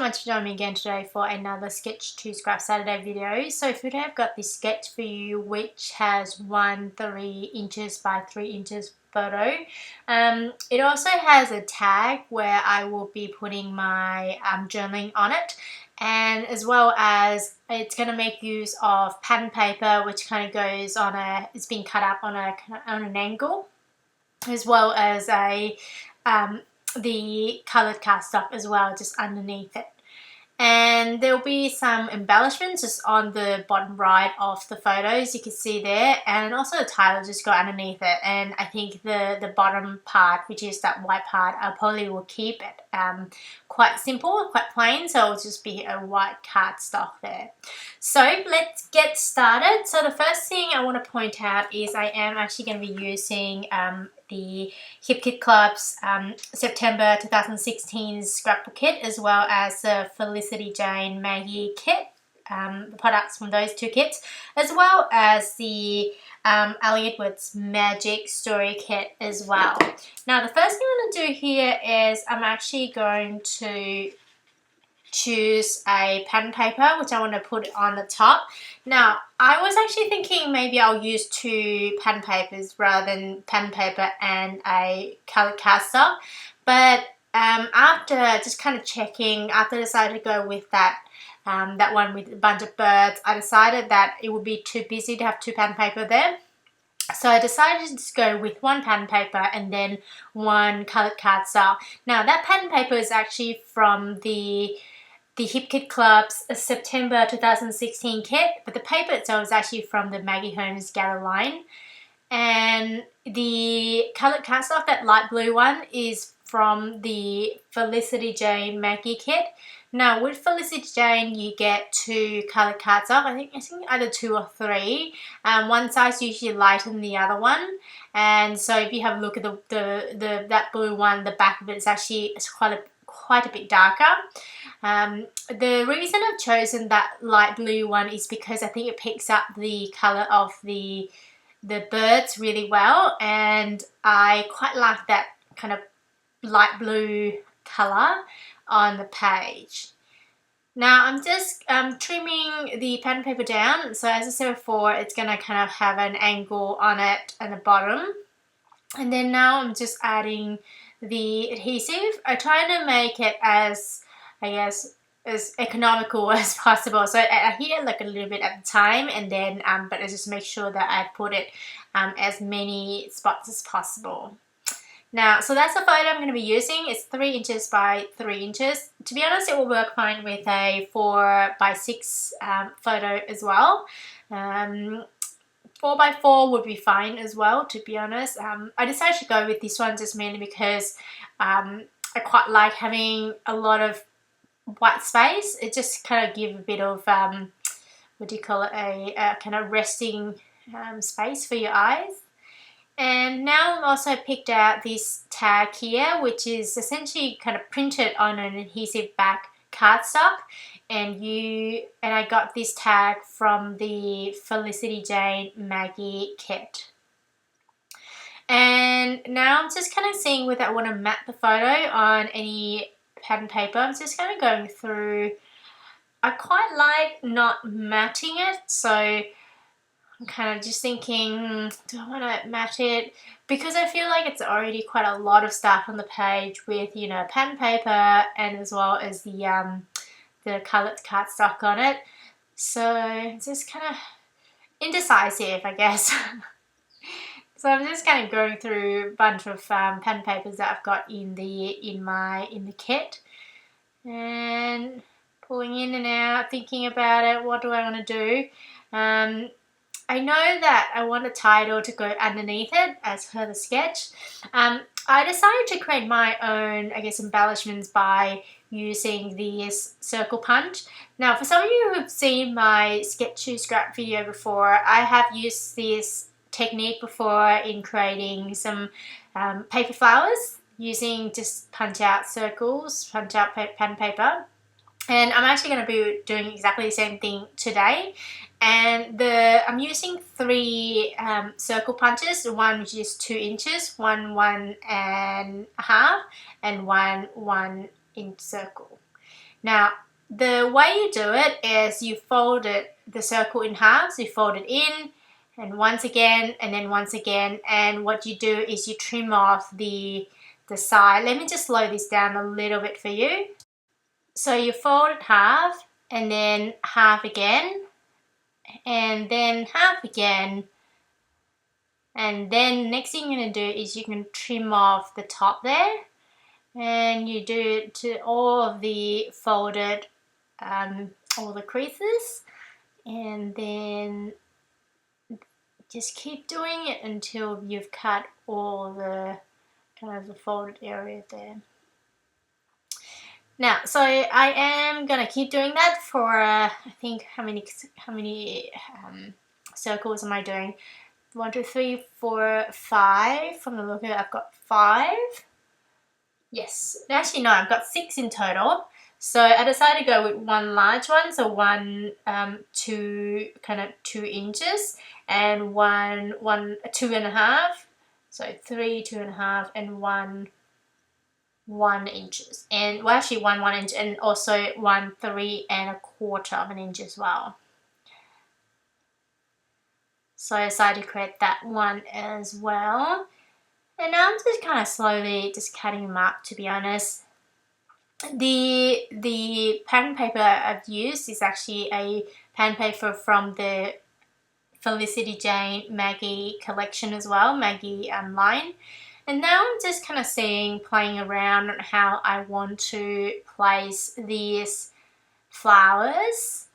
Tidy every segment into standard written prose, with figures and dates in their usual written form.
much for joining me again today for another Sketch to Scrap Saturday video. So today I've got this sketch for you which has one 3 inches by 3 inches photo. It also has a tag where I will be putting my journaling on it, and as well as it's going to make use of pattern paper which kind of goes on it's been cut up on an angle, as well as the coloured cardstock as well just underneath it. And there'll be some embellishments just on the bottom right of the photos, you can see there, and also the title just go underneath it. And I think the bottom part, which is that white part, I probably will keep it quite simple, quite plain, so it'll just be a white cardstock there. So let's get started. So the first thing I want to point out is I am actually going to be using the Hip Kit Club's September 2016 scrapbook kit, as well as the Felicity Jane Maggie kit, the products from those two kits, as well as the Ali Edwards Magic Story kit as well. Now the first thing I'm going to do here is I'm actually going to choose a pattern paper which I want to put on the top. Now I was actually thinking maybe I'll use 2 pattern papers rather than pattern paper and a coloured cardstock, but after just kind of checking, after I decided to go with that one with a bunch of birds, I decided that it would be too busy to have 2 pattern paper there. So I decided to just go with 1 pattern paper and then 1 coloured cardstock. Now that pattern paper is actually from the Hip Kit Club's September 2016 kit, but the paper itself is actually from the Maggie Holmes Gather line. And the coloured cardstock, that light blue one, is from the Felicity Jane Maggie kit. Now with Felicity Jane you get 2 coloured cardstock, I think either 2 or 3. One size usually lighter than the other one, and so if you have a look at that blue one, the back of it is actually quite a bit darker. The reason I've chosen that light blue one is because I think it picks up the colour of the birds really well, and I quite like that kind of light blue colour on the page. Now I'm just trimming the pattern paper down, so as I said before, it's going to kind of have an angle on it at the bottom. And then now I'm just adding the adhesive. I try to make it as, I guess, as economical as possible. So I heat it like a little bit at the time, and then but I just make sure that I put it as many spots as possible. Now, so that's the photo I'm going to be using. It's 3 inches by 3 inches. To be honest, it will work fine with a 4 by 6 photo as well. 4 by 4 would be fine as well, to be honest. I decided to go with this one just mainly because I quite like having a lot of white space. It just kind of gives a bit of, what do you call it, a kind of resting space for your eyes. And now I've also picked out this tag here, which is essentially kind of printed on an adhesive back cardstock, and I got this tag from the Felicity Jane Maggie kit. And now I'm just kind of seeing whether I want to mat the photo on any pattern paper. I'm just kind of going through. I quite like not matting it, so I'm kind of just thinking, do I want to mat it? Because I feel like it's already quite a lot of stuff on the page with, you know, pattern paper and as well as the coloured cardstock on it. So it's just kind of indecisive, I guess. So I'm just kind of going through a bunch of pattern papers that I've got in the kit, and pulling in and out, thinking about it. What do I want to do? I know that I want a title to go underneath it as per the sketch. I decided to create my own, I guess, embellishments by using this circle punch. Now, for some of you who have seen my Sketch to Scrap video before, I have used this technique before in creating some paper flowers using just punch out circles, punch out pattern paper. And I'm actually going to be doing exactly the same thing today. And I'm using 3 circle punches, one which is 2 inches, one 1.5, and one 1 inch circle. Now, the way you do it is you fold the circle in half. So you fold it in, and once again, and then once again. And what you do is you trim off the side. Let me just slow this down a little bit for you. So you fold it half, and then half again, and then half again. And then next thing you're going to do is you can trim off the top there, and you do it to all of the folded, all the creases, and then just keep doing it until you've cut all the kind of the folded area there. Now, so I am gonna keep doing that for I think how many circles am I doing? 1, 2, 3, 4, 5. From the look of it, I've got 5. Yes, actually no, I've got 6 in total. So I decided to go with one large one, so one 2 inches, and one 2.5. So 3, 2.5, and 1 inches, and well, actually 1 inch, and also 1 3.25 inch as well. So I decided to create that one as well. And now I'm just kind of slowly just cutting them up, to be honest. The pattern paper I've used is actually a pattern paper from the Felicity Jane Maggie collection as well, Maggie line. And now I'm just kind of playing around on how I want to place these flowers.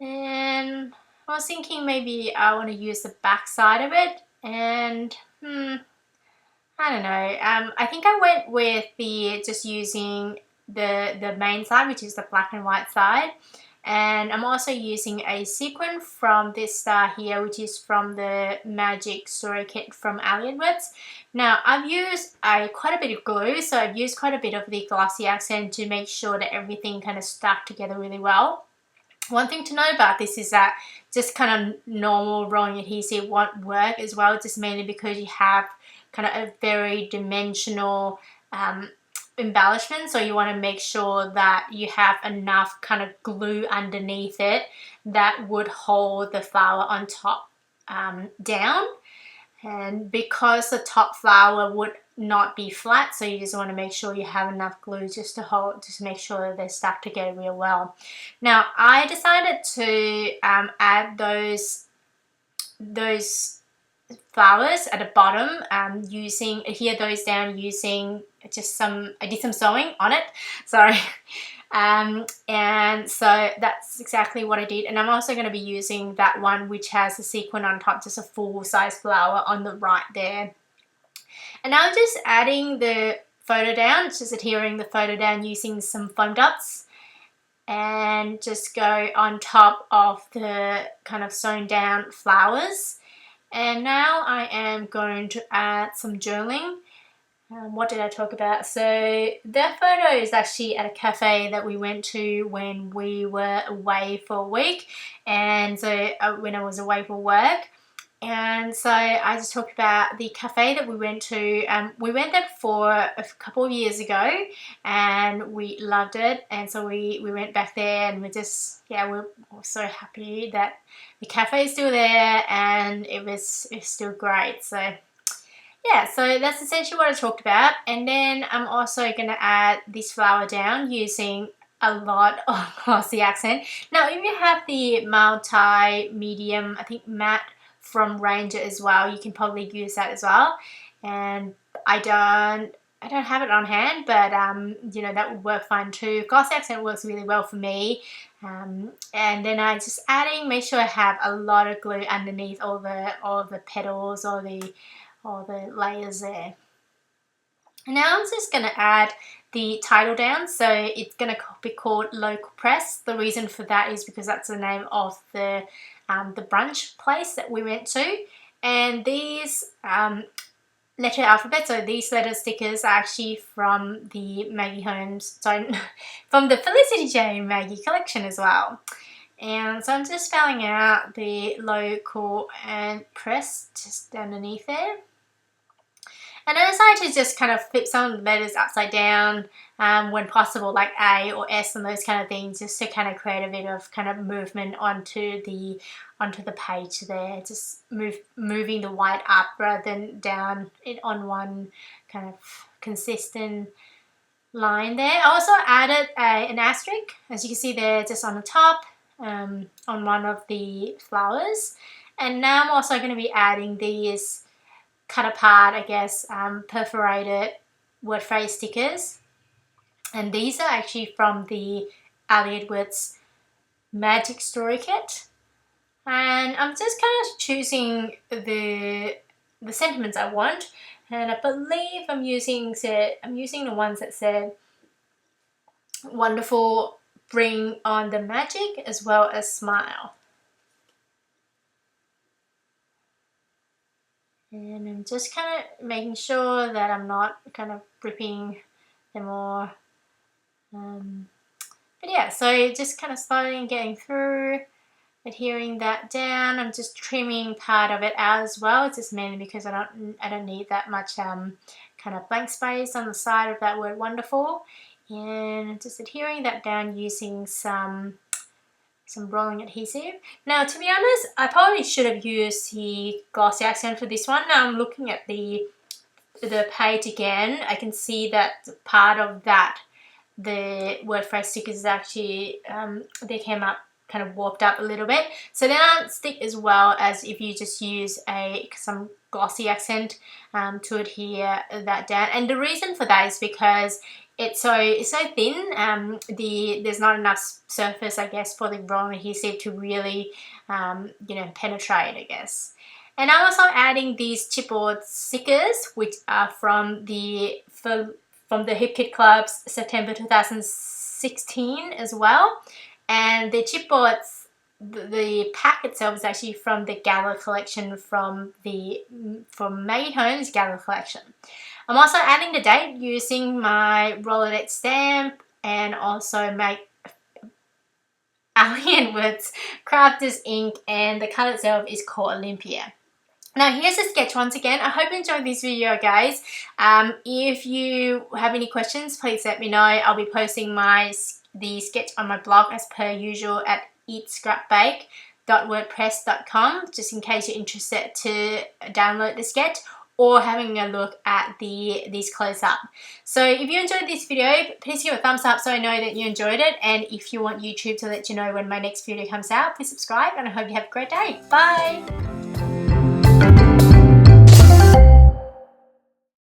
And I was thinking maybe I want to use the back side of it, and I don't know. I think I went with just using the main side, which is the black and white side. And I'm also using a sequin from this star here, which is from the Magic Story Kit from Alliedwords. Now, I've used quite a bit of glue, so I've used quite a bit of the glossy accent to make sure that everything kind of stuck together really well. One thing to know about this is that just kind of normal rolling adhesive won't work as well, just mainly because you have kind of a very dimensional embellishment, so you want to make sure that you have enough kind of glue underneath it that would hold the flower on top down. And because the top flower would not be flat, so you just want to make sure you have enough glue just to make sure that they're stuck together real well. Now, I decided to add those flowers at the bottom, adhere those down using just I did some sewing on it, sorry. And so that's exactly what I did. And I'm also going to be using that one which has a sequin on top, just a full size flower on the right there. And now I'm just adding the photo down, just adhering the photo down using some foam dots, and just go on top of the kind of sewn down flowers. And now I am going to add some journaling. What did I talk about? So that photo is actually at a cafe that we went to when we were away for a week, and so when I was away for work. And so I just talked about the cafe that we went to. We went there for a couple of years ago, and we loved it. And so we went back there, and we're so happy that the cafe is still there, and it's still great. So yeah, so that's essentially what I talked about. And then I'm also going to add this flower down using a lot of glossy accent. Now, if you have the multi-medium, I think matte from Ranger as well, you can probably use that as well. And I don't have it on hand, but you know, that would work fine too. Glossy accent works really well for me. And then I just make sure I have a lot of glue underneath all the petals, all the layers there. And now I'm just going to add the title down, so it's going to be called Local Press. The reason for that is because that's the name of the brunch place that we went to. And these letter alphabet, so these letter stickers are actually from the from the Felicity Jane Maggie collection as well. And so I'm just spelling out the local and press just underneath there. And I decided to just kind of flip some of the letters upside down when possible, like A or S and those kind of things, just to kind of create a bit of kind of movement onto the page there. Just moving the white up rather than down it on one kind of consistent line there. I also added an asterisk, as you can see there, just on the top on one of the flowers. And now I'm also going to be adding these cut apart, I guess, perforated word phrase stickers. And these are actually from the Ali Edwards Magic Story Kit. And I'm just kind of choosing the sentiments I want. And I believe I'm using the ones that said wonderful, bring on the magic, as well as smile. And I'm just kind of making sure that I'm not kind of ripping them all. But yeah, so just kind of slowly getting through, adhering that down. I'm just trimming part of it out as well. It's just mainly because I don't need that much kind of blank space on the side of that word wonderful. And just adhering that down using some rolling adhesive. Now, to be honest, I probably should have used the glossy accent for this one. Now I'm looking at the page again. I can see that part of that, the word phrase stickers is actually, they came up kind of warped up a little bit. So they don't stick as well as if you just use some glossy accent to adhere that down. And the reason for that is because it's so thin. There's not enough surface, I guess, for the rolling adhesive to really, penetrate, I guess. And I'm also adding these chipboard stickers, which are from the Hip Kit Club's September 2016 as well. And the chipboards, the pack itself is actually from the Gala collection from Maggie Holmes' Gala collection. I'm also adding the date using my Rolodex stamp and also my Ali Edwards Crafters ink, and the colour itself is called Olympia. Now here's the sketch once again. I hope you enjoyed this video, guys. If you have any questions, please let me know. I'll be posting the sketch on my blog as per usual at eatscrapbake.wordpress.com, just in case you're interested to download the sketch or having a look at these close up. So if you enjoyed this video, please give it a thumbs up so I know that you enjoyed it. And if you want YouTube to let you know when my next video comes out, please subscribe, and I hope you have a great day. Bye!